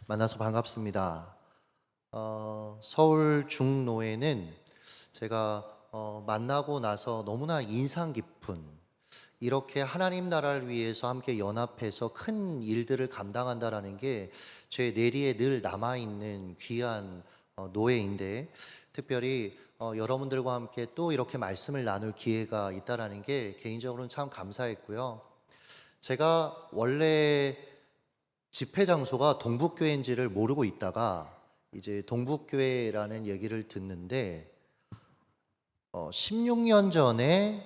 만나서 반갑습니다. 서울 중노회는 제가 만나고 나서 너무나 인상 깊은, 이렇게 하나님 나라를 위해서 함께 연합해서 큰 일들을 감당한다라는 게 제 뇌리에 늘 남아있는 귀한 노회인데, 특별히 여러분들과 함께 또 이렇게 말씀을 나눌 기회가 있다라는 게 개인적으로는 참 감사했고요. 제가 원래 집회 장소가 동북교회인지를 모르고 있다가 이제 동북교회라는 얘기를 듣는데, 16년 전에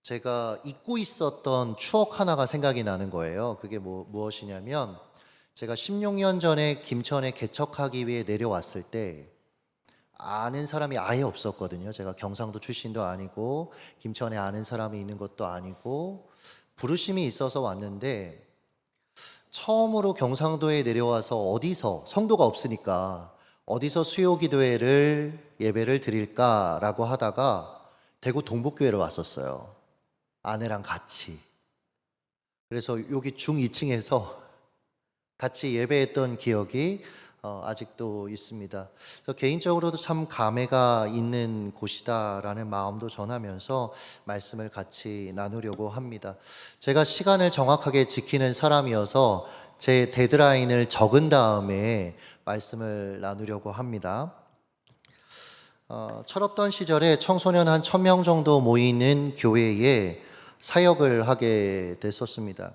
제가 잊고 있었던 추억 하나가 생각이 나는 거예요. 그게 무엇이냐면, 제가 16년 전에 김천에 개척하기 위해 내려왔을 때 아는 사람이 아예 없었거든요. 제가 경상도 출신도 아니고 김천에 아는 사람이 있는 것도 아니고 부르심이 있어서 왔는데, 처음으로 경상도에 내려와서 어디서, 성도가 없으니까 어디서 수요 기도회를 예배를 드릴까라고 하다가 대구 동북교회로 왔었어요. 아내랑 같이. 그래서 여기 중 2층에서 같이 예배했던 기억이 아직도 있습니다. 그래서 개인적으로도 참 감회가 있는 곳이다라는 마음도 전하면서 말씀을 같이 나누려고 합니다. 제가 시간을 정확하게 지키는 사람이어서 제 데드라인을 적은 다음에 말씀을 나누려고 합니다. 철없던 시절에 청소년 한 1000명 정도 모이는 교회에 사역을 하게 됐었습니다.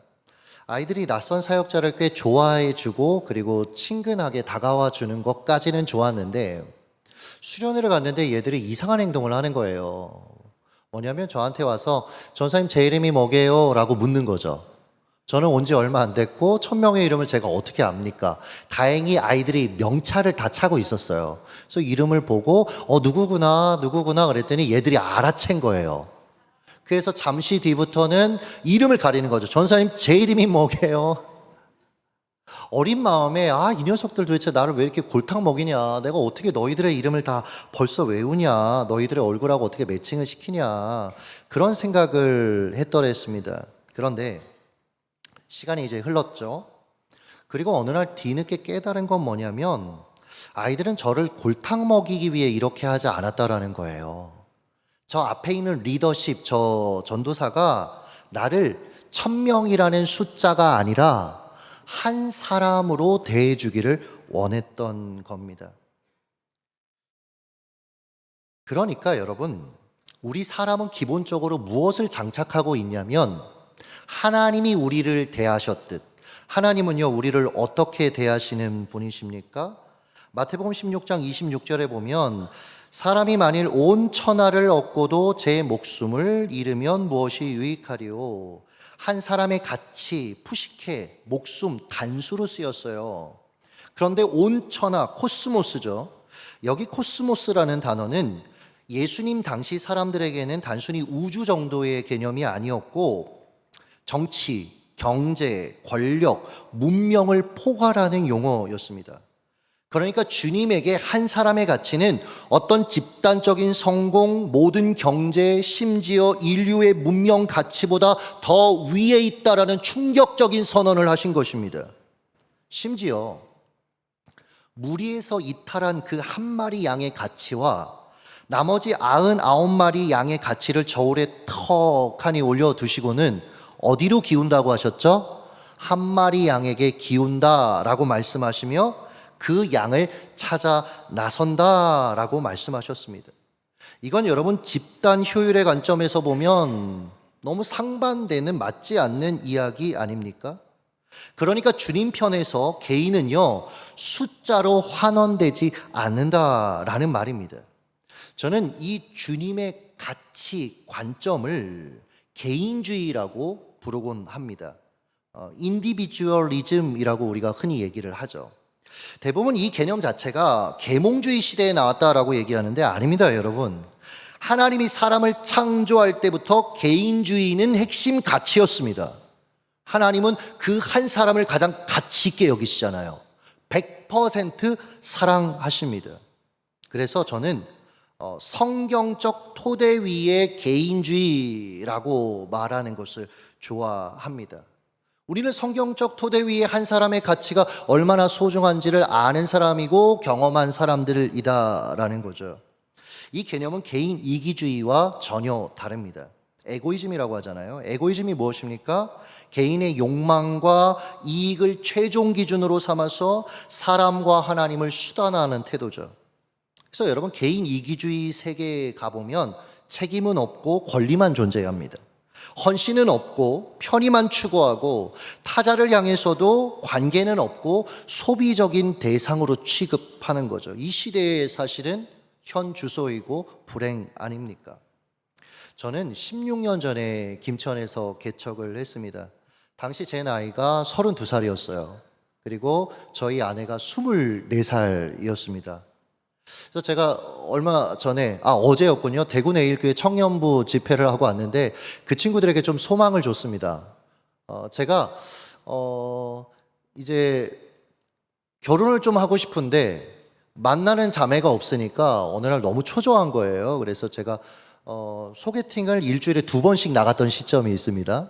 아이들이 낯선 사역자를 꽤 좋아해 주고 그리고 친근하게 다가와 주는 것까지는 좋았는데, 수련회를 갔는데 얘들이 이상한 행동을 하는 거예요. 뭐냐면 저한테 와서 전사님 제 이름이 뭐게요? 라고 묻는 거죠. 저는 온 지 얼마 안 됐고 1000명의 이름을 제가 어떻게 압니까? 다행히 아이들이 명찰을 다 차고 있었어요. 그래서 이름을 보고 누구구나 그랬더니 얘들이 알아챈 거예요. 그래서 잠시 뒤부터는 이름을 가리는 거죠. 전사님 제 이름이 뭐게요? 어린 마음에 이 녀석들 도대체 나를 왜 이렇게 골탕 먹이냐, 내가 어떻게 너희들의 이름을 다 벌써 외우냐, 너희들의 얼굴하고 어떻게 매칭을 시키냐, 그런 생각을 했더랬습니다. 그런데 시간이 이제 흘렀죠. 그리고 어느 날 뒤늦게 깨달은 건 뭐냐면, 아이들은 저를 골탕 먹이기 위해 이렇게 하지 않았다라는 거예요. 저 앞에 있는 리더십, 저 전도사가 나를 1000명이라는 숫자가 아니라 한 사람으로 대해주기를 원했던 겁니다. 그러니까 여러분, 우리 사람은 기본적으로 무엇을 장착하고 있냐면, 하나님이 우리를 대하셨듯, 하나님은요 우리를 어떻게 대하시는 분이십니까? 마태복음 16장 26절에 보면, 사람이 만일 온 천하를 얻고도 제 목숨을 잃으면 무엇이 유익하리요? 한 사람의 가치, 푸시케, 목숨, 단수로 쓰였어요. 그런데 온 천하, 코스모스죠. 여기 코스모스라는 단어는 예수님 당시 사람들에게는 단순히 우주 정도의 개념이 아니었고, 정치, 경제, 권력, 문명을 포괄하는 용어였습니다. 그러니까 주님에게 한 사람의 가치는 어떤 집단적인 성공, 모든 경제, 심지어 인류의 문명 가치보다 더 위에 있다라는 충격적인 선언을 하신 것입니다. 심지어 무리에서 이탈한 그 한 마리 양의 가치와 나머지 99마리 양의 가치를 저울에 턱하니 올려두시고는 어디로 기운다고 하셨죠? 한 마리 양에게 기운다라고 말씀하시며 그 양을 찾아 나선다라고 말씀하셨습니다. 이건 여러분 집단 효율의 관점에서 보면 너무 상반되는, 맞지 않는 이야기 아닙니까? 그러니까 주님 편에서 개인은요 숫자로 환원되지 않는다라는 말입니다. 저는 이 주님의 가치 관점을 개인주의라고 부르곤 합니다. 인디비주얼리즘이라고 우리가 흔히 얘기를 하죠. 대부분 이 개념 자체가 계몽주의 시대에 나왔다라고 얘기하는데 아닙니다, 여러분. 하나님이 사람을 창조할 때부터 개인주의는 핵심 가치였습니다. 하나님은 그 한 사람을 가장 가치 있게 여기시잖아요. 100% 사랑하십니다. 그래서 저는 성경적 토대 위의 개인주의라고 말하는 것을 좋아합니다. 우리는 성경적 토대 위에 한 사람의 가치가 얼마나 소중한지를 아는 사람이고 경험한 사람들이다라는 거죠. 이 개념은 개인 이기주의와 전혀 다릅니다. 에고이즘이라고 하잖아요. 에고이즘이 무엇입니까? 개인의 욕망과 이익을 최종 기준으로 삼아서 사람과 하나님을 수단화하는 태도죠. 그래서 여러분, 개인 이기주의 세계에 가보면 책임은 없고 권리만 존재합니다. 헌신은 없고 편의만 추구하고 타자를 향해서도 관계는 없고 소비적인 대상으로 취급하는 거죠. 이 시대의 사실은 현 주소이고 불행 아닙니까? 저는 16년 전에 김천에서 개척을 했습니다. 당시 제 나이가 32살이었어요. 그리고 저희 아내가 24살이었습니다. 그래서 제가 얼마 전에, 어제였군요. 대구 내일교회 청년부 집회를 하고 왔는데 그 친구들에게 좀 소망을 줬습니다. 제가, 이제 결혼을 좀 하고 싶은데 만나는 자매가 없으니까 어느 날 너무 초조한 거예요. 그래서 제가, 소개팅을 일주일에 2번씩 나갔던 시점이 있습니다.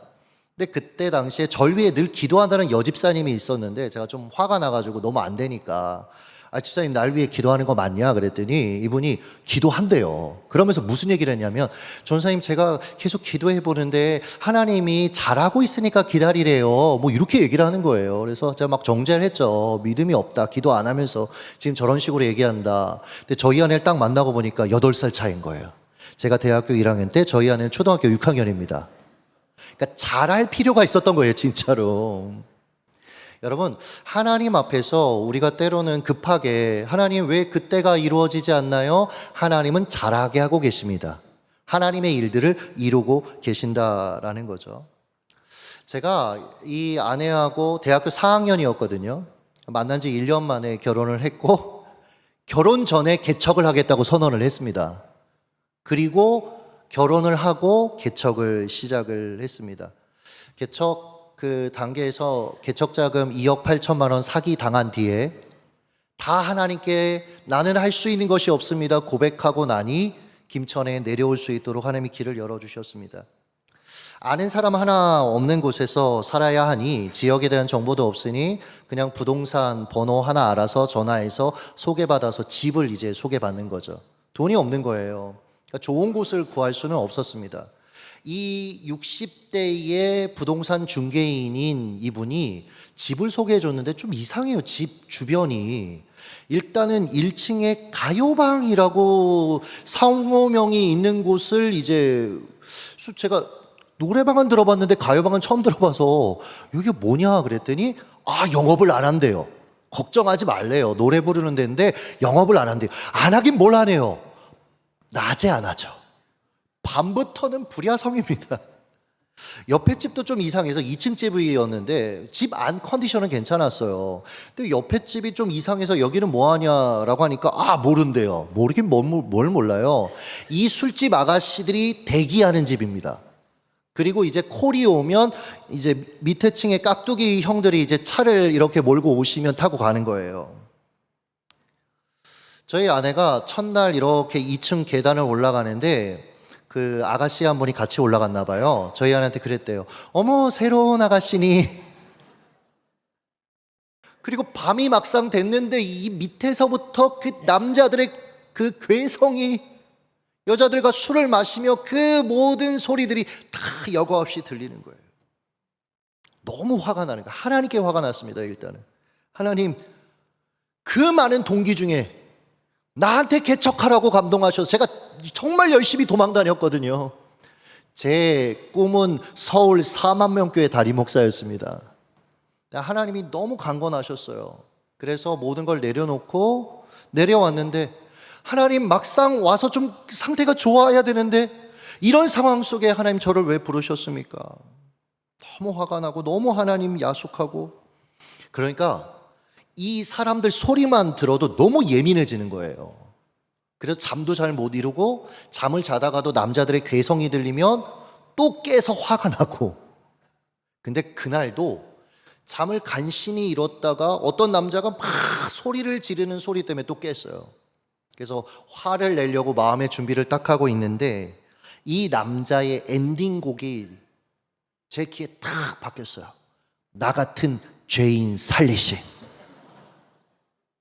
근데 그때 당시에 절 위에 늘 기도한다는 여집사님이 있었는데 제가 좀 화가 나가지고 너무 안 되니까 집사님 날 위해 기도하는 거 맞냐 그랬더니 이분이 기도한대요. 그러면서 무슨 얘기를 했냐면 전사님 제가 계속 기도해 보는데 하나님이 잘하고 있으니까 기다리래요. 뭐 이렇게 얘기를 하는 거예요. 그래서 제가 막 정죄를 했죠. 믿음이 없다. 기도 안 하면서 지금 저런 식으로 얘기한다. 근데 저희 아내를 딱 만나고 보니까 8살 차이인 거예요. 제가 대학교 1학년 때 저희 아내는 초등학교 6학년입니다. 그러니까 잘할 필요가 있었던 거예요, 진짜로. 여러분, 하나님 앞에서 우리가 때로는 급하게 하나님 왜 그때가 이루어지지 않나요? 하나님은 잘하게 하고 계십니다. 하나님의 일들을 이루고 계신다라는 거죠. 제가 이 아내하고 대학교 4학년이었거든요. 만난 지 1년 만에 결혼을 했고 결혼 전에 개척을 하겠다고 선언을 했습니다. 그리고 결혼을 하고 개척을 시작을 했습니다. 개척 그 단계에서 개척자금 2억 8천만 원 사기 당한 뒤에 다 하나님께 나는 할 수 있는 것이 없습니다 고백하고 나니 김천에 내려올 수 있도록 하나님이 길을 열어주셨습니다. 아는 사람 하나 없는 곳에서 살아야 하니 지역에 대한 정보도 없으니 그냥 부동산 번호 하나 알아서 전화해서 소개받아서 집을 이제 소개받는 거죠. 돈이 없는 거예요. 그러니까 좋은 곳을 구할 수는 없었습니다. 이 60대의 부동산 중개인인 이분이 집을 소개해 줬는데 좀 이상해요. 집 주변이. 일단은 1층에 가요방이라고 상호명이 있는 곳을 이제 제가 노래방은 들어봤는데 가요방은 처음 들어봐서 이게 뭐냐 그랬더니 영업을 안 한대요. 걱정하지 말래요. 노래 부르는 데인데 영업을 안 한대요. 안 하긴 뭘 하네요. 낮에 안 하죠. 밤부터는 불야성입니다. 옆에 집도 좀 이상해서 2층 집이었는데 집 안 컨디션은 괜찮았어요. 근데 옆에 집이 좀 이상해서 여기는 뭐 하냐라고 하니까 모른대요. 모르긴 뭘 몰라요. 이 술집 아가씨들이 대기하는 집입니다. 그리고 이제 콜이 오면 이제 밑에 층에 깍두기 형들이 이제 차를 이렇게 몰고 오시면 타고 가는 거예요. 저희 아내가 첫날 이렇게 2층 계단을 올라가는데 그 아가씨 한 분이 같이 올라갔나 봐요. 저희 아내한테 그랬대요. 어머, 새로운 아가씨니. 그리고 밤이 막상 됐는데 이 밑에서부터 그 남자들의 그 괴성이 여자들과 술을 마시며 그 모든 소리들이 다 여과 없이 들리는 거예요. 너무 화가 나는 거예요. 하나님께 화가 났습니다. 일단은 하나님, 그 많은 동기 중에 나한테 개척하라고 감동하셔서 제가 정말 열심히 도망 다녔거든요. 제 꿈은 서울 4만 명 교회 다리 목사였습니다. 하나님이 너무 강권하셨어요. 그래서 모든 걸 내려놓고 내려왔는데 하나님, 막상 와서 좀 상태가 좋아야 되는데 이런 상황 속에 하나님 저를 왜 부르셨습니까? 너무 화가 나고 너무 하나님 야속하고, 그러니까 이 사람들 소리만 들어도 너무 예민해지는 거예요. 그래서 잠도 잘 못 이루고 잠을 자다가도 남자들의 괴성이 들리면 또 깨서 화가 나고. 근데 그날도 잠을 간신히 이뤘다가 어떤 남자가 막 소리를 지르는 소리 때문에 또 깼어요. 그래서 화를 내려고 마음의 준비를 딱 하고 있는데 이 남자의 엔딩곡이 제 귀에 탁 박혔어요. 나 같은 죄인 살리시.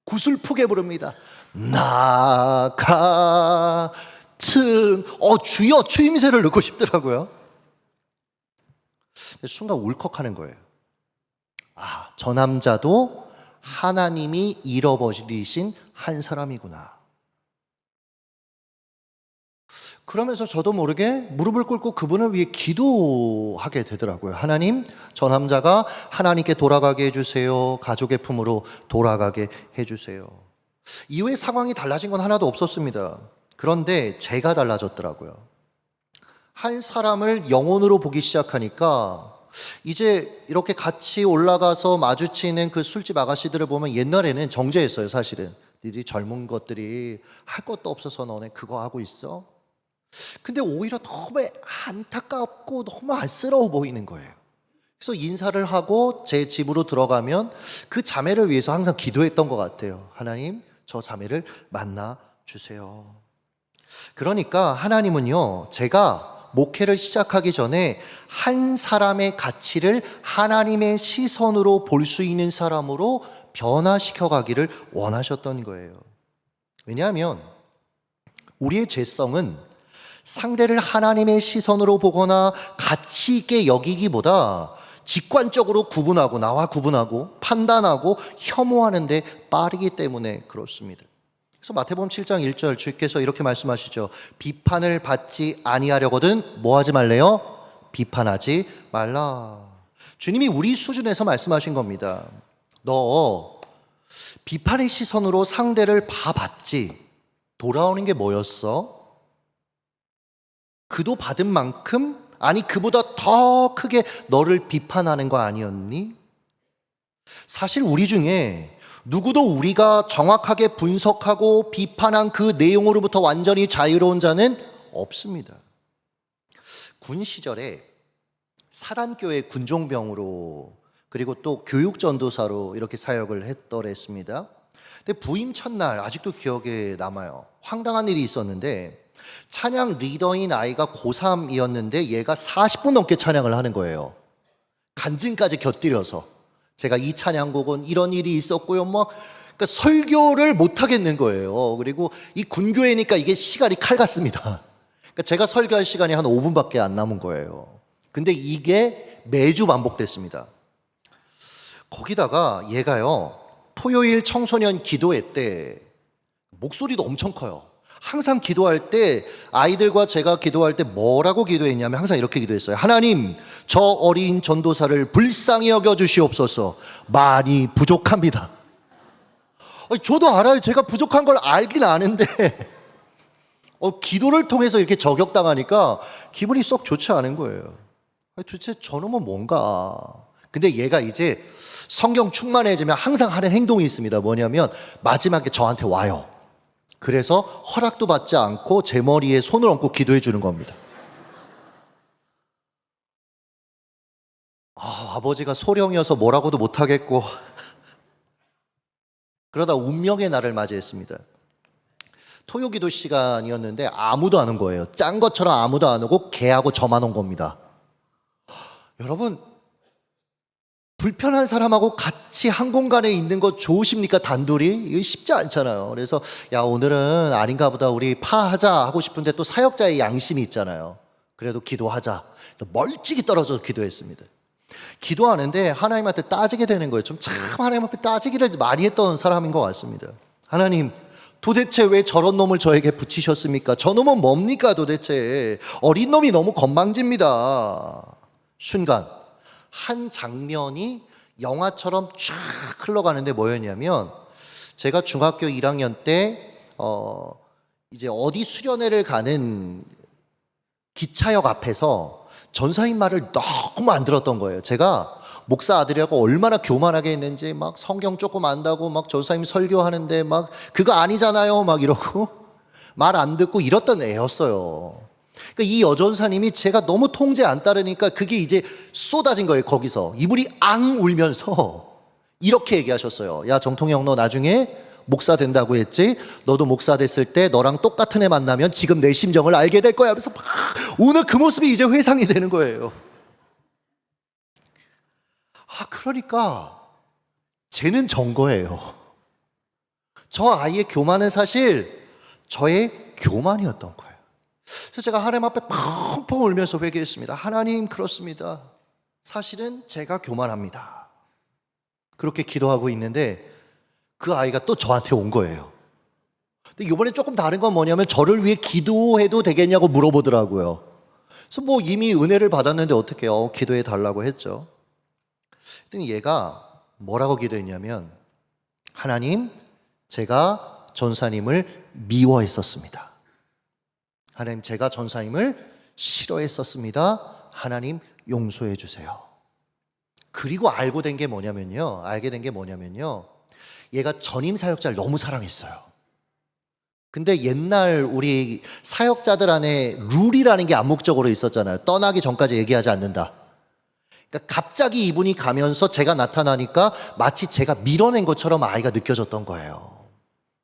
구슬프게 부릅니다. 나 같은 주여 추임새를 넣고 싶더라고요. 순간 울컥하는 거예요. 저 남자도 하나님이 잃어버리신 한 사람이구나. 그러면서 저도 모르게 무릎을 꿇고 그분을 위해 기도하게 되더라고요. 하나님, 저 남자가 하나님께 돌아가게 해주세요. 가족의 품으로 돌아가게 해주세요. 이후에 상황이 달라진 건 하나도 없었습니다. 그런데 제가 달라졌더라고요. 한 사람을 영혼으로 보기 시작하니까 이제 이렇게 같이 올라가서 마주치는 그 술집 아가씨들을 보면 옛날에는 정죄했어요. 사실은 니들이 젊은 것들이 할 것도 없어서 너네 그거 하고 있어? 근데 오히려 너무 안타깝고 너무 안쓰러워 보이는 거예요. 그래서 인사를 하고 제 집으로 들어가면 그 자매를 위해서 항상 기도했던 것 같아요. 하나님, 저 자매를 만나 주세요. 그러니까 하나님은요, 제가 목회를 시작하기 전에 한 사람의 가치를 하나님의 시선으로 볼 수 있는 사람으로 변화시켜 가기를 원하셨던 거예요. 왜냐하면 우리의 죄성은 상대를 하나님의 시선으로 보거나 가치 있게 여기기보다 직관적으로 구분하고, 나와 구분하고 판단하고 혐오하는 데 빠르기 때문에 그렇습니다. 그래서 마태복음 7장 1절 주께서 이렇게 말씀하시죠. 비판을 받지 아니하려거든 뭐 하지 말래요? 비판하지 말라. 주님이 우리 수준에서 말씀하신 겁니다. 너 비판의 시선으로 상대를 봐봤지? 돌아오는 게 뭐였어? 그도 받은 만큼, 아니 그보다 더 크게 너를 비판하는 거 아니었니? 사실 우리 중에 누구도 우리가 정확하게 분석하고 비판한 그 내용으로부터 완전히 자유로운 자는 없습니다. 군 시절에 사단교회 군종병으로 그리고 또 교육전도사로 이렇게 사역을 했더랬습니다. 근데 부임 첫날 아직도 기억에 남아요. 황당한 일이 있었는데 찬양 리더인 아이가 고3이었는데 얘가 40분 넘게 찬양을 하는 거예요. 간증까지 곁들여서 제가 이 찬양곡은 이런 일이 있었고요. 그러니까 설교를 못 하겠는 거예요. 그리고 이 군교회니까 이게 시간이 칼 같습니다. 그러니까 제가 설교할 시간이 한 5분밖에 안 남은 거예요. 근데 이게 매주 반복됐습니다. 거기다가 얘가요, 토요일 청소년 기도회 때 목소리도 엄청 커요. 항상 기도할 때 아이들과 제가 기도할 때 뭐라고 기도했냐면 항상 이렇게 기도했어요. 하나님, 저 어린 전도사를 불쌍히 여겨 주시옵소서. 많이 부족합니다. 저도 알아요. 제가 부족한 걸 알긴 아는데 기도를 통해서 이렇게 저격당하니까 기분이 썩 좋지 않은 거예요. 도대체 저놈은 뭔가. 근데 얘가 이제 성경 충만해지면 항상 하는 행동이 있습니다. 뭐냐면 마지막에 저한테 와요. 그래서 허락도 받지 않고 제 머리에 손을 얹고 기도해 주는 겁니다. 아버지가 소령이어서 뭐라고도 못하겠고 그러다 운명의 날을 맞이했습니다. 토요기도 시간이었는데 아무도 안 온 거예요. 짠 것처럼 아무도 안 오고 걔하고 저만 온 겁니다. 여러분, 불편한 사람하고 같이 한 공간에 있는 거 좋으십니까? 단둘이? 이거 쉽지 않잖아요. 그래서 야, 오늘은 아닌가 보다, 우리 파하자 하고 싶은데 또 사역자의 양심이 있잖아요. 그래도 기도하자. 그래서 멀찍이 떨어져서 기도했습니다. 기도하는데 하나님한테 따지게 되는 거예요. 참 하나님 앞에 따지기를 많이 했던 사람인 것 같습니다. 하나님, 도대체 왜 저런 놈을 저에게 붙이셨습니까? 저 놈은 뭡니까 도대체? 어린 놈이 너무 건방집니다. 순간 한 장면이 영화처럼 쫙 흘러가는데 뭐였냐면, 제가 중학교 1학년 때 이제 어디 수련회를 가는 기차역 앞에서 전사님 말을 너무 안 들었던 거예요. 제가 목사 아들이라고 얼마나 교만하게 했는지, 막 성경 조금 안다고 막 전사님 설교하는데 막 그거 아니잖아요 막 이러고 말 안 듣고 이랬던 애였어요. 그러니까 이 여전사님이 제가 너무 통제 안 따르니까 그게 이제 쏟아진 거예요. 거기서 이분이 앙 울면서 이렇게 얘기하셨어요. 야, 정통형, 너 나중에 목사 된다고 했지? 너도 목사 됐을 때 너랑 똑같은 애 만나면 지금 내 심정을 알게 될 거야 하면서 막 우는 그 모습이 이제 회상이 되는 거예요. 그러니까 쟤는 전 거예요. 저 아이의 교만은 사실 저의 교만이었던 거예요. 그래서 제가 하나님 앞에 펑펑 울면서 회개했습니다. 하나님, 그렇습니다. 사실은 제가 교만합니다. 그렇게 기도하고 있는데 그 아이가 또 저한테 온 거예요. 근데 이번에 조금 다른 건 뭐냐면 저를 위해 기도해도 되겠냐고 물어보더라고요. 그래서 뭐 이미 은혜를 받았는데 어떻게 해요? 기도해 달라고 했죠. 그랬더니 얘가 뭐라고 기도했냐면, 하나님, 제가 전사님을 미워했었습니다. 하나님, 제가 전사님을 싫어했었습니다. 하나님, 용서해 주세요. 그리고 알게 된 게 뭐냐면요. 얘가 전임 사역자를 너무 사랑했어요. 근데 옛날 우리 사역자들 안에 룰이라는 게 암묵적으로 있었잖아요. 떠나기 전까지 얘기하지 않는다. 그러니까 갑자기 이분이 가면서 제가 나타나니까 마치 제가 밀어낸 것처럼 아이가 느껴졌던 거예요.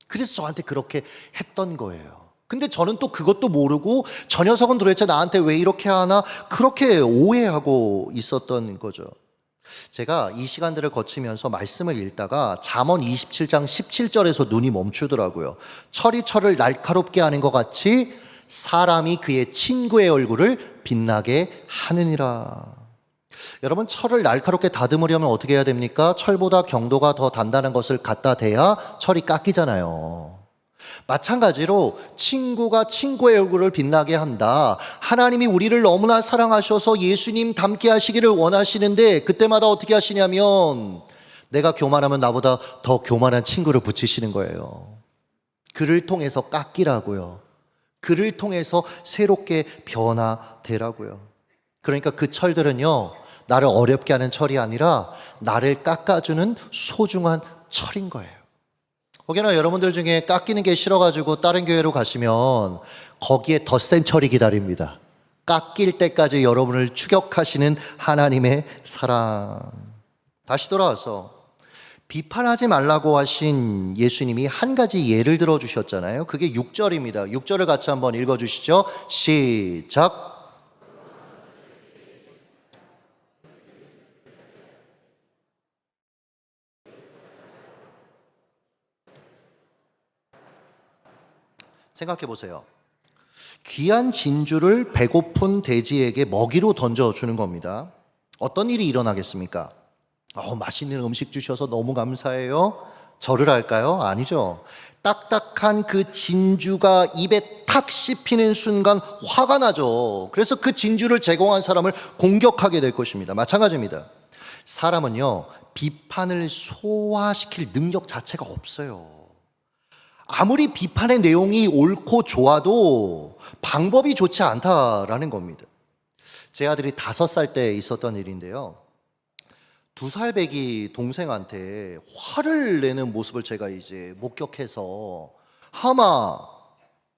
그래서 저한테 그렇게 했던 거예요. 근데 저는 또 그것도 모르고 저 녀석은 도대체 나한테 왜 이렇게 하나, 그렇게 오해하고 있었던 거죠. 제가 이 시간들을 거치면서 말씀을 읽다가 잠언 27장 17절에서 눈이 멈추더라고요. 철이 철을 날카롭게 하는 것 같이 사람이 그의 친구의 얼굴을 빛나게 하느니라. 여러분, 철을 날카롭게 다듬으려면 어떻게 해야 됩니까? 철보다 경도가 더 단단한 것을 갖다 대야 철이 깎이잖아요. 마찬가지로 친구가 친구의 얼굴을 빛나게 한다. 하나님이 우리를 너무나 사랑하셔서 예수님 닮게 하시기를 원하시는데 그때마다 어떻게 하시냐면 내가 교만하면 나보다 더 교만한 친구를 붙이시는 거예요. 그를 통해서 깎이라고요. 그를 통해서 새롭게 변화되라고요. 그러니까 그 철들은요, 나를 어렵게 하는 철이 아니라 나를 깎아주는 소중한 철인 거예요. 혹여나 여러분들 중에 깎이는 게 싫어가지고 다른 교회로 가시면 거기에 더 센 철이 기다립니다. 깎일 때까지 여러분을 추격하시는 하나님의 사랑. 다시 돌아와서 비판하지 말라고 하신 예수님이 한 가지 예를 들어 주셨잖아요. 그게 6절입니다. 6절을 같이 한번 읽어주시죠. 시작. 생각해 보세요. 귀한 진주를 배고픈 돼지에게 먹이로 던져주는 겁니다. 어떤 일이 일어나겠습니까? 맛있는 음식 주셔서 너무 감사해요. 절을 할까요? 아니죠. 딱딱한 그 진주가 입에 탁 씹히는 순간 화가 나죠. 그래서 그 진주를 제공한 사람을 공격하게 될 것입니다. 마찬가지입니다. 사람은요, 비판을 소화시킬 능력 자체가 없어요. 아무리 비판의 내용이 옳고 좋아도 방법이 좋지 않다라는 겁니다. 제 아들이 5살 때 있었던 일인데요. 2살 배기 동생한테 화를 내는 모습을 제가 이제 목격해서 하마,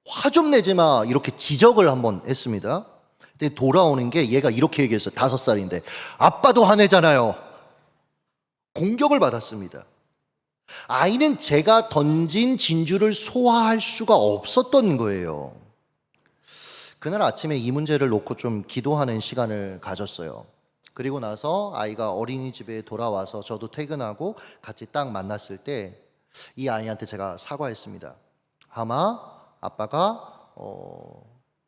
화 좀 내지 마, 이렇게 지적을 한번 했습니다. 근데 돌아오는 게 얘가 이렇게 얘기했어요. 5살인데. 아빠도 화내잖아요. 공격을 받았습니다. 아이는 제가 던진 진주를 소화할 수가 없었던 거예요. 그날 아침에 이 문제를 놓고 좀 기도하는 시간을 가졌어요. 그리고 나서 아이가 어린이집에 돌아와서 저도 퇴근하고 같이 딱 만났을 때 이 아이한테 제가 사과했습니다. 하마, 아빠가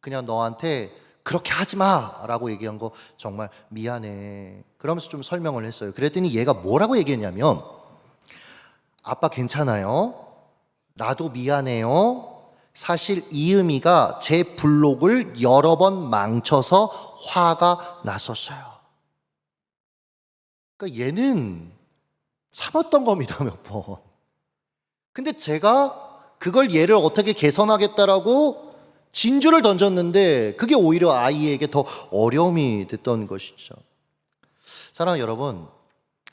그냥 너한테 그렇게 하지 마라고 얘기한 거 정말 미안해. 그러면서 좀 설명을 했어요. 그랬더니 얘가 뭐라고 얘기했냐면, 아빠 괜찮아요. 나도 미안해요. 사실 이음이가 제 블록을 여러 번 망쳐서 화가 났었어요. 그러니까 얘는 참았던 겁니다, 몇 번. 근데 제가 그걸 얘를 어떻게 개선하겠다라고 진주를 던졌는데 그게 오히려 아이에게 더 어려움이 됐던 것이죠. 사랑하는 여러분,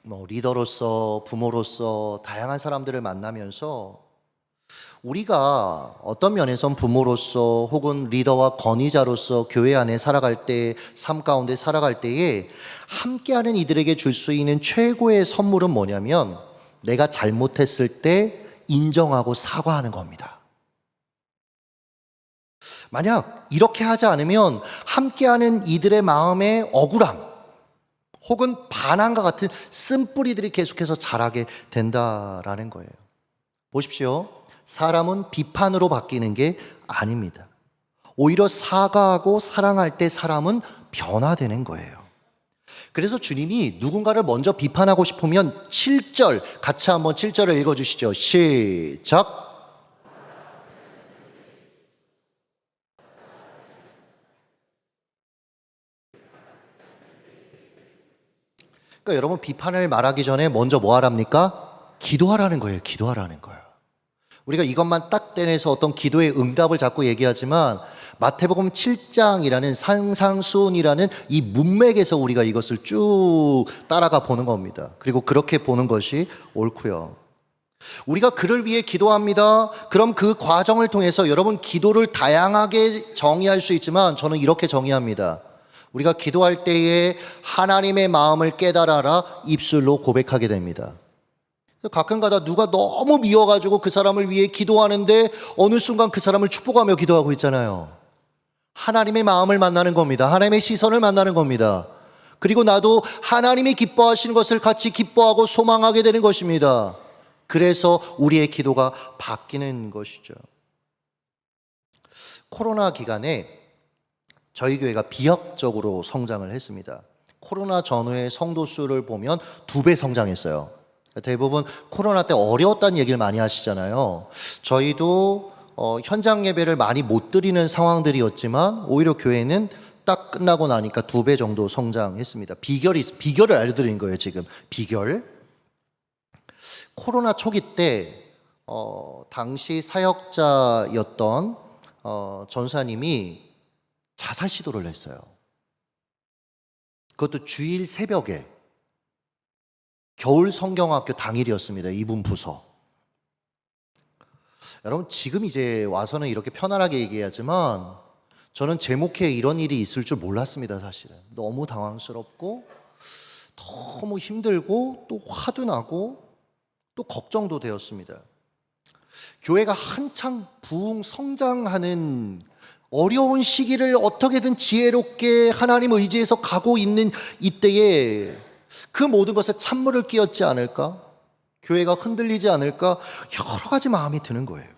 리더로서, 부모로서 다양한 사람들을 만나면서 우리가 어떤 면에선 부모로서 혹은 리더와 건의자로서 교회 안에 살아갈 때, 삶 가운데 살아갈 때에 함께하는 이들에게 줄 수 있는 최고의 선물은 뭐냐면 내가 잘못했을 때 인정하고 사과하는 겁니다. 만약 이렇게 하지 않으면 함께하는 이들의 마음에 억울함 혹은 반항과 같은 쓴뿌리들이 계속해서 자라게 된다라는 거예요. 보십시오. 사람은 비판으로 바뀌는 게 아닙니다. 오히려 사과하고 사랑할 때 사람은 변화되는 거예요. 그래서 주님이 누군가를 먼저 비판하고 싶으면 7절, 같이 한번 7절을 읽어주시죠. 시작. 그러니까 여러분, 비판을 말하기 전에 먼저 뭐 하랍니까? 기도하라는 거예요. 기도하라는 거예요. 우리가 이것만 딱 떼내서 어떤 기도의 응답을 자꾸 얘기하지만 마태복음 7장이라는 상상수훈이라는 이 문맥에서 우리가 이것을 쭉 따라가 보는 겁니다. 그리고 그렇게 보는 것이 옳고요. 우리가 그를 위해 기도합니다. 그럼 그 과정을 통해서 여러분, 기도를 다양하게 정의할 수 있지만 저는 이렇게 정의합니다. 우리가 기도할 때에 하나님의 마음을 깨달아라 입술로 고백하게 됩니다. 가끔가다 누가 너무 미워가지고 그 사람을 위해 기도하는데 어느 순간 그 사람을 축복하며 기도하고 있잖아요. 하나님의 마음을 만나는 겁니다. 하나님의 시선을 만나는 겁니다. 그리고 나도 하나님이 기뻐하시는 것을 같이 기뻐하고 소망하게 되는 것입니다. 그래서 우리의 기도가 바뀌는 것이죠. 코로나 기간에 저희 교회가 비약적으로 성장을 했습니다. 코로나 전후의 성도 수를 보면 2배 성장했어요. 대부분 코로나 때 어려웠다는 얘기를 많이 하시잖아요. 저희도 현장 예배를 많이 못 드리는 상황들이었지만 오히려 교회는 딱 끝나고 나니까 2배 정도 성장했습니다. 비결을 알려드리는 거예요. 지금 비결. 코로나 초기 때 당시 사역자였던 전사님이 자살 시도를 했어요. 그것도 주일 새벽에. 겨울 성경학교 당일이었습니다. 이분 부서. 여러분, 지금 이제 와서는 이렇게 편안하게 얘기하지만 저는 제 목회에 이런 일이 있을 줄 몰랐습니다. 사실은 너무 당황스럽고 너무 힘들고 또 화도 나고 또 걱정도 되었습니다. 교회가 한창 부흥 성장하는 어려운 시기를 어떻게든 지혜롭게 하나님 의지해서 가고 있는 이때에 그 모든 것에 찬물을 끼얹지 않을까? 교회가 흔들리지 않을까? 여러 가지 마음이 드는 거예요.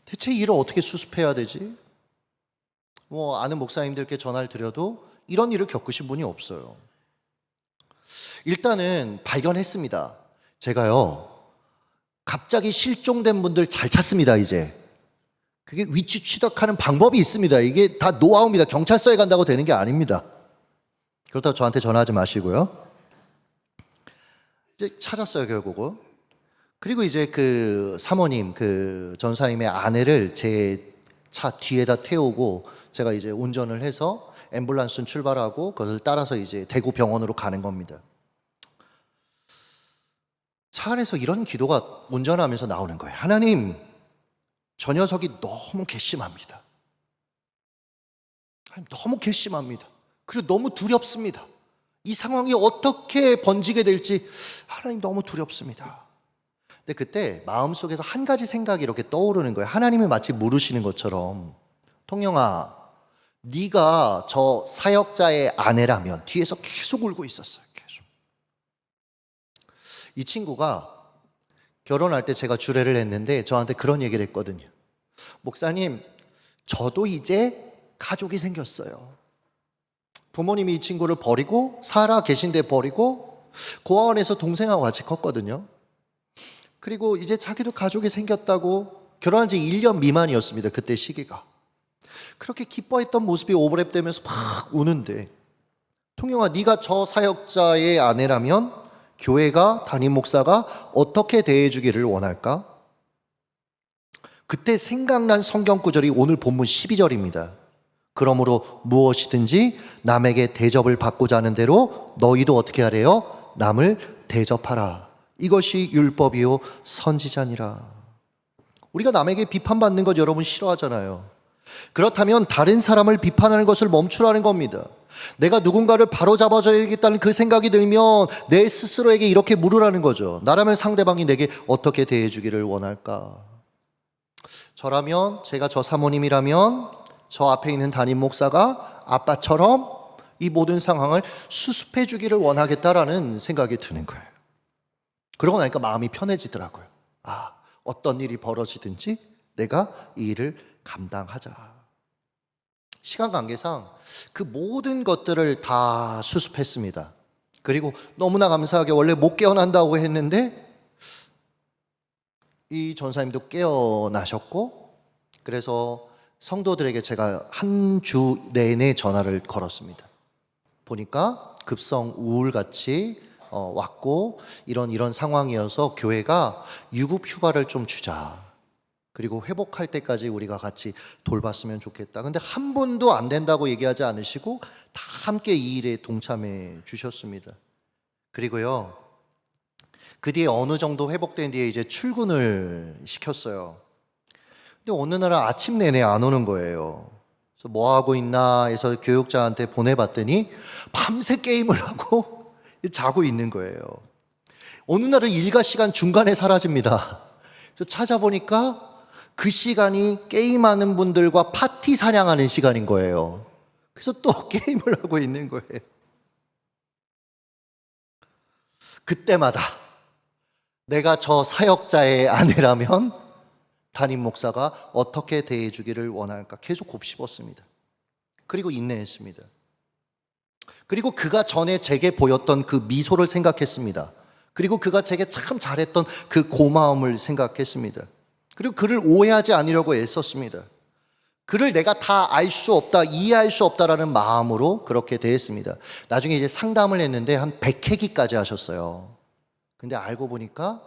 대체 이 일을 어떻게 수습해야 되지? 아는 목사님들께 전화를 드려도 이런 일을 겪으신 분이 없어요. 일단은 발견했습니다. 제가요, 갑자기 실종된 분들 잘 찾습니다, 이제. 그게 위치 취득하는 방법이 있습니다. 이게 다 노하우입니다. 경찰서에 간다고 되는 게 아닙니다. 그렇다고 저한테 전화하지 마시고요. 이제 찾았어요, 결국은. 그리고 이제 그 사모님, 그 전사님의 아내를 제 차 뒤에다 태우고 제가 이제 운전을 해서 앰뷸런스는 출발하고 그것을 따라서 이제 대구 병원으로 가는 겁니다. 차 안에서 이런 기도가 운전하면서 나오는 거예요. 하나님, 저 녀석이 너무 괘씸합니다. 너무 괘씸합니다. 그리고 너무 두렵습니다. 이 상황이 어떻게 번지게 될지 하나님 너무 두렵습니다. 근데 그때 마음속에서 한 가지 생각이 이렇게 떠오르는 거예요. 하나님이 마치 물으시는 것처럼, 통영아, 네가 저 사역자의 아내라면. 뒤에서 계속 울고 있었어요. 계속. 이 친구가 결혼할 때 제가 주례를 했는데 저한테 그런 얘기를 했거든요. 목사님, 저도 이제 가족이 생겼어요. 부모님이 이 친구를 버리고 살아 계신데 버리고 고아원에서 동생하고 같이 컸거든요. 그리고 이제 자기도 가족이 생겼다고, 결혼한 지 1년 미만이었습니다. 그때 시기가. 그렇게 기뻐했던 모습이 오버랩 되면서 막 우는데, 통영아, 네가 저 사역자의 아내라면 교회가, 담임 목사가 어떻게 대해주기를 원할까? 그때 생각난 성경 구절이 오늘 본문 12절입니다. 그러므로 무엇이든지 남에게 대접을 받고자 하는 대로 너희도 어떻게 하래요? 남을 대접하라. 이것이 율법이요 선지자니라. 우리가 남에게 비판받는 것 여러분 싫어하잖아요. 그렇다면 다른 사람을 비판하는 것을 멈추라는 겁니다. 내가 누군가를 바로잡아줘야겠다는 그 생각이 들면 내 스스로에게 이렇게 물으라는 거죠. 나라면 상대방이 내게 어떻게 대해주기를 원할까? 저라면, 제가 저 사모님이라면 저 앞에 있는 담임 목사가 아빠처럼 이 모든 상황을 수습해 주기를 원하겠다라는 생각이 드는 거예요. 그러고 나니까 마음이 편해지더라고요. 아, 어떤 일이 벌어지든지 내가 이 일을 감당하자. 시간 관계상 그 모든 것들을 다 수습했습니다. 그리고 너무나 감사하게 원래 못 깨어난다고 했는데 이 전사님도 깨어나셨고, 그래서 성도들에게 제가 한 주 내내 전화를 걸었습니다. 보니까 급성 우울같이 왔고 이런 상황이어서 교회가 유급 휴가를 좀 주자. 그리고 회복할 때까지 우리가 같이 돌봤으면 좋겠다. 근데 한 번도 안 된다고 얘기하지 않으시고 다 함께 이 일에 동참해 주셨습니다. 그리고요, 그 뒤에 어느 정도 회복된 뒤에 이제 출근을 시켰어요. 근데 어느 날은 아침 내내 안 오는 거예요. 그래서 뭐 하고 있나 해서 교육자한테 보내봤더니 밤새 게임을 하고 자고 있는 거예요. 어느 날은 일과 시간 중간에 사라집니다. 그래서 찾아보니까 그 시간이 게임하는 분들과 파티 사냥하는 시간인 거예요. 그래서 또 게임을 하고 있는 거예요. 그때마다 내가 저 사역자의 아내라면 담임 목사가 어떻게 대해주기를 원할까 계속 곱씹었습니다. 그리고 인내했습니다. 그리고 그가 전에 제게 보였던 그 미소를 생각했습니다. 그리고 그가 제게 참 잘했던 그 고마움을 생각했습니다. 그리고 그를 오해하지 않으려고 애썼습니다. 그를 내가 다 알 수 없다, 이해할 수 없다라는 마음으로 그렇게 대했습니다. 나중에 이제 상담을 했는데 한 100회기까지 하셨어요. 근데 알고 보니까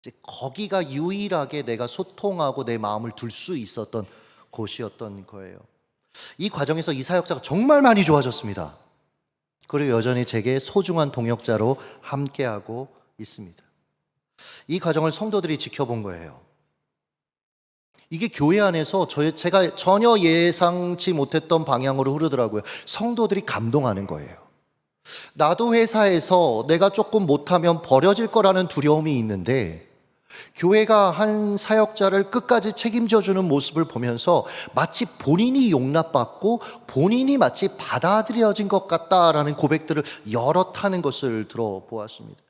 이제 거기가 유일하게 내가 소통하고 내 마음을 둘 수 있었던 곳이었던 거예요. 이 과정에서 이 사역자가 정말 많이 좋아졌습니다. 그리고 여전히 제게 소중한 동역자로 함께하고 있습니다. 이 과정을 성도들이 지켜본 거예요. 이게 교회 안에서 제가 전혀 예상치 못했던 방향으로 흐르더라고요. 성도들이 감동하는 거예요. 나도 회사에서 내가 조금 못하면 버려질 거라는 두려움이 있는데 교회가 한 사역자를 끝까지 책임져 주는 모습을 보면서 마치 본인이 용납받고 본인이 마치 받아들여진 것 같다라는 고백들을 여럿 하는 것을 들어보았습니다.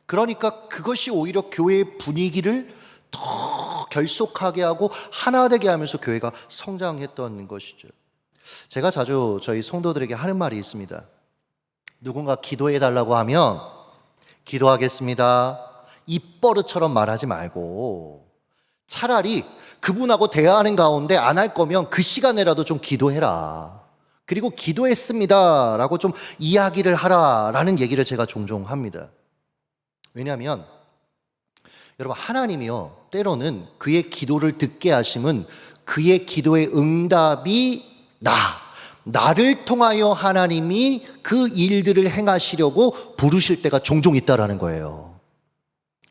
그러니까 그것이 오히려 교회의 분위기를 더 결속하게 하고 하나 되게 하면서 교회가 성장했던 것이죠. 제가 자주 저희 성도들에게 하는 말이 있습니다. 누군가 기도해 달라고 하면 기도하겠습니다, 입버릇처럼 말하지 말고 차라리 그분하고 대화하는 가운데 안 할 거면 그 시간에라도 좀 기도해라. 그리고 기도했습니다 라고 좀 이야기를 하라라는 얘기를 제가 종종 합니다. 왜냐하면 여러분, 하나님이요, 때로는 그의 기도를 듣게 하심은 그의 기도의 응답이 나를 통하여 하나님이 그 일들을 행하시려고 부르실 때가 종종 있다라는 거예요.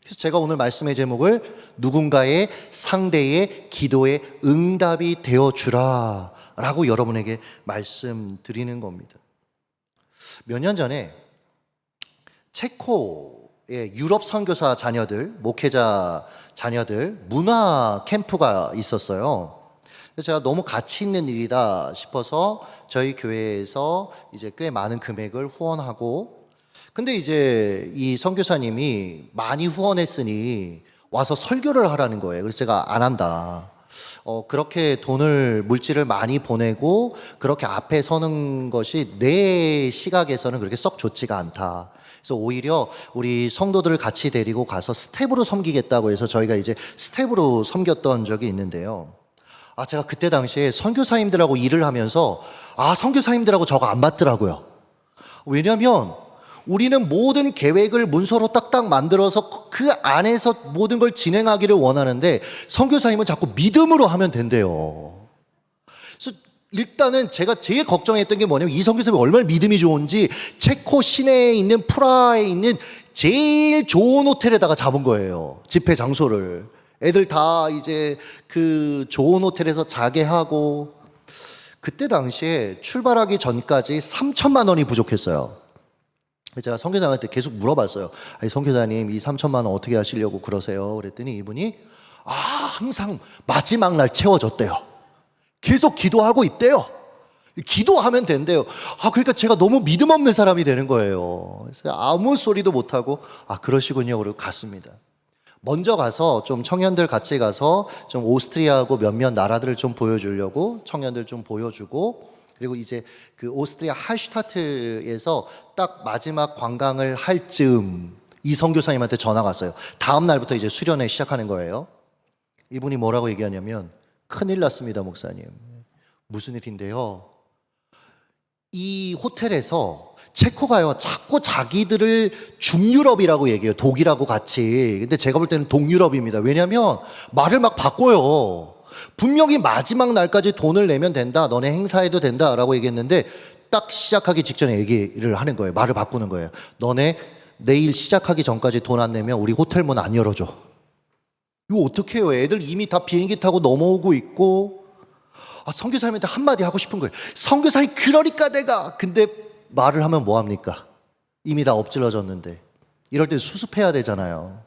그래서 제가 오늘 말씀의 제목을 누군가의 상대의 기도의 응답이 되어주라 라고 여러분에게 말씀드리는 겁니다. 몇 년 전에 체코의 유럽 선교사 자녀들, 목회자 자녀들 문화 캠프가 있었어요. 그래서 제가 너무 가치 있는 일이다 싶어서 저희 교회에서 이제 꽤 많은 금액을 후원하고, 근데 이제 이 선교사님이 많이 후원했으니 와서 설교를 하라는 거예요. 그래서 제가 안 한다. 그렇게 물질을 많이 보내고 그렇게 앞에 서는 것이 내 시각에서는 그렇게 썩 좋지가 않다. 그래서 오히려 우리 성도들을 같이 데리고 가서 스텝으로 섬기겠다고 해서 저희가 이제 스텝으로 섬겼던 적이 있는데요. 제가 그때 당시에 선교사님들하고 일을 하면서 선교사님들하고 저거 안 맞더라고요. 왜냐하면 우리는 모든 계획을 문서로 딱딱 만들어서 그 안에서 모든 걸 진행하기를 원하는데 선교사님은 자꾸 믿음으로 하면 된대요. 그래서 일단은 제가 제일 걱정했던 게 뭐냐면 이 선교사님이 얼마나 믿음이 좋은지 체코 시내에 있는 프라하에 있는 제일 좋은 호텔에다가 잡은 거예요. 집회 장소를. 애들 다 이제 그 좋은 호텔에서 자게 하고, 그때 당시에 출발하기 전까지 3천만 원이 부족했어요. 제가 선교사님한테 계속 물어봤어요. 아니, 선교사님, 이 3천만 원 어떻게 하시려고 그러세요? 그랬더니 이분이 항상 마지막 날 채워줬대요. 계속 기도하고 있대요. 기도하면 된대요. 그러니까 제가 너무 믿음 없는 사람이 되는 거예요. 그래서 아무 소리도 못하고, 그러시군요. 그러고 갔습니다. 먼저 가서 좀 청년들 같이 가서 좀 오스트리아하고 몇몇 나라들을 좀 보여주려고 청년들 좀 보여주고, 그리고 이제 그 오스트리아 할슈타트에서 딱 마지막 관광을 할 즈음 이 선교사님한테 전화가 왔어요. 다음 날부터 이제 수련회 시작하는 거예요. 이분이 뭐라고 얘기하냐면, 큰일 났습니다, 목사님. 무슨 일인데요? 이 호텔에서 체코가요, 자꾸 자기들을 중유럽이라고 얘기해요. 독일하고 같이. 근데 제가 볼 때는 동유럽입니다. 왜냐면 말을 막 바꿔요. 분명히 마지막 날까지 돈을 내면 된다, 너네 행사해도 된다 라고 얘기했는데, 딱 시작하기 직전에 얘기를 하는 거예요. 말을 바꾸는 거예요. 너네 내일 시작하기 전까지 돈 안 내면 우리 호텔 문 안 열어줘. 이거 어떻게 해요? 애들 이미 다 비행기 타고 넘어오고 있고. 선교사님한테 한마디 하고 싶은 거예요. 선교사님, 그러니까 내가. 근데 말을 하면 뭐합니까? 이미 다 엎질러졌는데. 이럴 때 수습해야 되잖아요.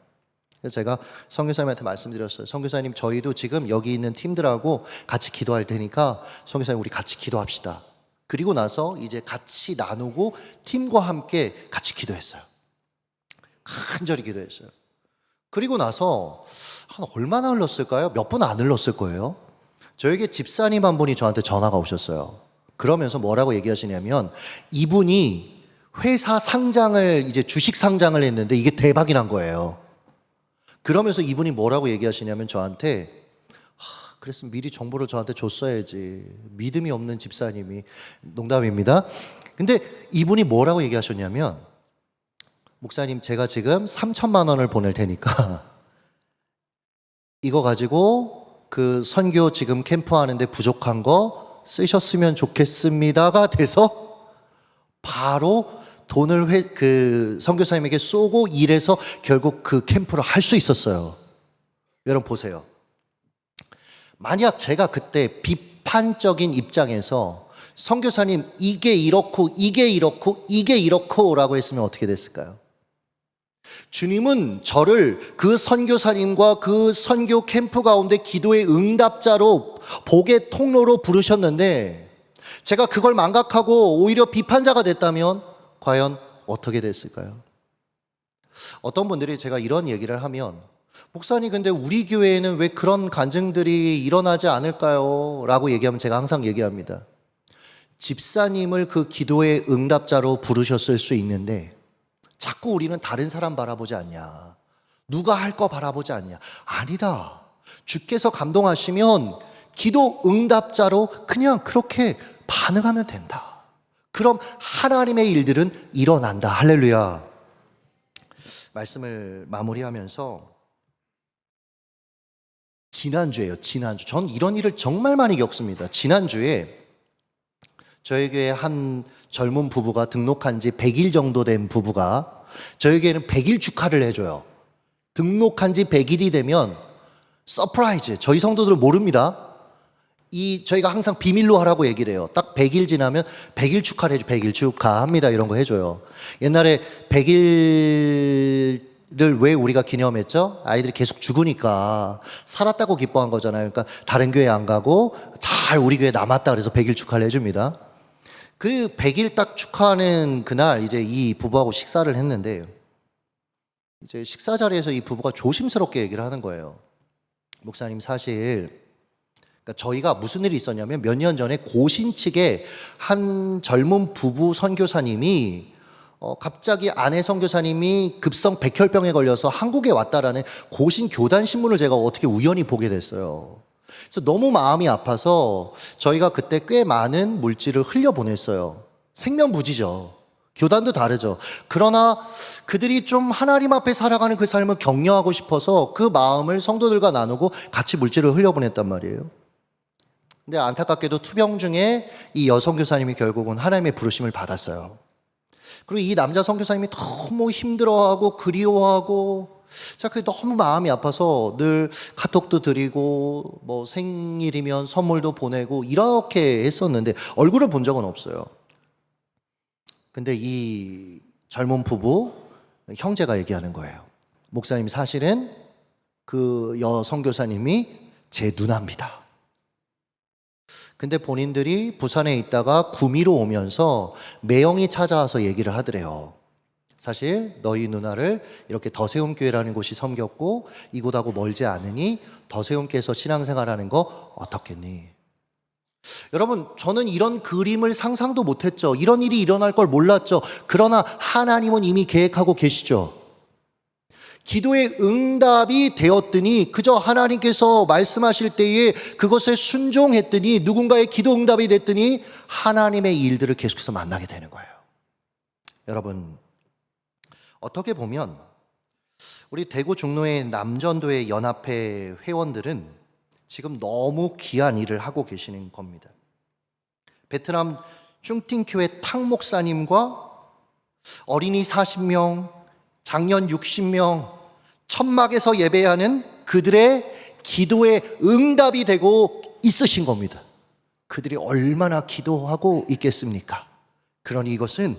그래서 제가 선교사님한테 말씀드렸어요. 선교사님, 저희도 지금 여기 있는 팀들하고 같이 기도할 테니까 선교사님, 우리 같이 기도합시다. 그리고 나서 이제 같이 나누고 팀과 함께 같이 기도했어요. 간절히 기도했어요. 그리고 나서 한 얼마나 흘렀을까요? 몇 분 안 흘렀을 거예요. 저에게 집사님 한 분이 저한테 전화가 오셨어요. 그러면서 뭐라고 얘기하시냐면, 이분이 회사 상장을, 이제 주식 상장을 했는데 이게 대박이 난 거예요. 그러면서 이분이 뭐라고 얘기하시냐면 저한테, 그랬으면 미리 정보를 저한테 줬어야지. 믿음이 없는 집사님이. 농담입니다. 근데 이분이 뭐라고 얘기하셨냐면, 목사님, 제가 지금 3천만 원을 보낼 테니까 이거 가지고 그 선교 지금 캠프 하는데 부족한 거 쓰셨으면 좋겠습니다가 돼서 바로 돈을 그 선교사님에게 쏘고 일해서 결국 그 캠프를 할 수 있었어요. 여러분 보세요. 만약 제가 그때 비판적인 입장에서 선교사님, 이게 이렇고 이게 이렇고 이게 이렇고 라고 했으면 어떻게 됐을까요? 주님은 저를 그 선교사님과 그 선교 캠프 가운데 기도의 응답자로, 복의 통로로 부르셨는데, 제가 그걸 망각하고 오히려 비판자가 됐다면 과연 어떻게 됐을까요? 어떤 분들이 제가 이런 얘기를 하면, 목사님, 근데 우리 교회에는 왜 그런 간증들이 일어나지 않을까요? 라고 얘기하면 제가 항상 얘기합니다. 집사님을 그 기도의 응답자로 부르셨을 수 있는데 자꾸 우리는 다른 사람 바라보지 않냐, 누가 할 거 바라보지 않냐. 아니다. 주께서 감동하시면 기도 응답자로 그냥 그렇게 반응하면 된다. 그럼 하나님의 일들은 일어난다. 할렐루야. 말씀을 마무리하면서, 지난주에요. 지난주. 전 이런 일을 정말 많이 겪습니다. 지난주에 저희 교회 한 젊은 부부가, 등록한 지 100일 정도 된 부부가 저에게는 100일 축하를 해줘요. 등록한 지 100일이 되면 서프라이즈, 저희 성도들은 모릅니다. 저희가 항상 비밀로 하라고 얘기를 해요. 딱 100일 지나면 100일 축하를 해줘. 100일 축하합니다 이런 거 해줘요. 옛날에 100일을 왜 우리가 기념했죠? 아이들이 계속 죽으니까 살았다고 기뻐한 거잖아요. 그러니까 다른 교회 안 가고 잘 우리 교회 남았다 그래서 100일 축하를 해줍니다. 그 100일 딱 축하하는 그날 이제 이 부부하고 식사를 했는데, 이제 식사 자리에서 이 부부가 조심스럽게 얘기를 하는 거예요. 목사님, 사실 그러니까 저희가 무슨 일이 있었냐면, 몇 년 전에 고신 측에 한 젊은 부부 선교사님이 갑자기 아내 선교사님이 급성 백혈병에 걸려서 한국에 왔다라는 고신 교단 신문을 제가 어떻게 우연히 보게 됐어요. 그래서 너무 마음이 아파서 저희가 그때 꽤 많은 물질을 흘려보냈어요. 생명부지죠. 교단도 다르죠. 그러나 그들이 좀 하나님 앞에 살아가는 그 삶을 격려하고 싶어서 그 마음을 성도들과 나누고 같이 물질을 흘려보냈단 말이에요. 근데 안타깝게도 투병 중에 이 여성 교사님이 결국은 하나님의 부르심을 받았어요. 그리고 이 남자 선교사님이 너무 힘들어하고 그리워하고, 자, 그게 너무 마음이 아파서 늘 카톡도 드리고 뭐 생일이면 선물도 보내고 이렇게 했었는데 얼굴을 본 적은 없어요. 근데 이 젊은 부부 형제가 얘기하는 거예요. 목사님, 사실은 그 여 선교사님이 제 누나입니다. 근데 본인들이 부산에 있다가 구미로 오면서 매형이 찾아와서 얘기를 하더래요. 사실 너희 누나를 이렇게 더세움교회라는 곳이 섬겼고 이곳하고 멀지 않으니 더세움교회에서 신앙생활하는 거 어떻겠니? 여러분, 저는 이런 그림을 상상도 못했죠. 이런 일이 일어날 걸 몰랐죠. 그러나 하나님은 이미 계획하고 계시죠. 기도의 응답이 되었더니 그저 하나님께서 말씀하실 때에 그것에 순종했더니 누군가의 기도 응답이 됐더니 하나님의 일들을 계속해서 만나게 되는 거예요. 여러분, 어떻게 보면 우리 대구 중로의 남전도의 연합회 회원들은 지금 너무 귀한 일을 하고 계시는 겁니다. 베트남 쭝팅교회 탕 목사님과 어린이 40명, 장년 60명, 천막에서 예배하는 그들의 기도에 응답이 되고 있으신 겁니다. 그들이 얼마나 기도하고 있겠습니까? 그러니 이것은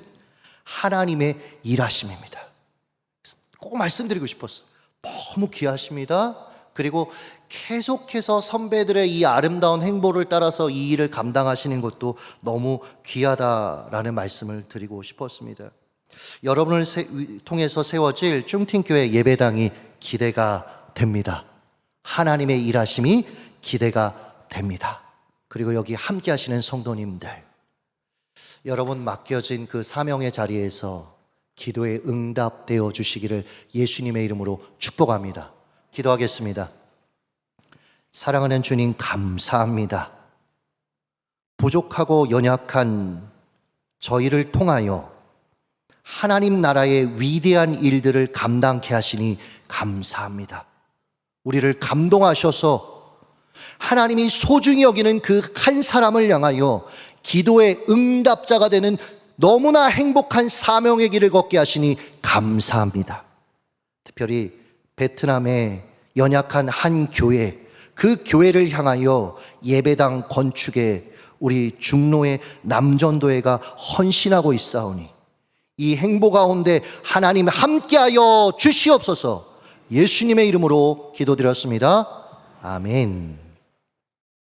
하나님의 일하심입니다. 꼭 말씀드리고 싶었어요. 너무 귀하십니다. 그리고 계속해서 선배들의 이 아름다운 행보를 따라서 이 일을 감당하시는 것도 너무 귀하다라는 말씀을 드리고 싶었습니다. 여러분을 통해서 세워질 쭝팅교회 예배당이 기대가 됩니다. 하나님의 일하심이 기대가 됩니다. 그리고 여기 함께 하시는 성도님들, 여러분 맡겨진 그 사명의 자리에서 기도에 응답되어 주시기를 예수님의 이름으로 축복합니다. 기도하겠습니다. 사랑하는 주님, 감사합니다. 부족하고 연약한 저희를 통하여 하나님 나라의 위대한 일들을 감당케 하시니 감사합니다. 우리를 감동하셔서 하나님이 소중히 여기는 그 한 사람을 향하여 기도의 응답자가 되는 너무나 행복한 사명의 길을 걷게 하시니 감사합니다. 특별히 베트남의 연약한 한 교회, 그 교회를 향하여 예배당 건축에 우리 중로의 남전도회가 헌신하고 있사오니 이 행보 가운데 하나님 함께하여 주시옵소서. 예수님의 이름으로 기도드렸습니다. 아멘.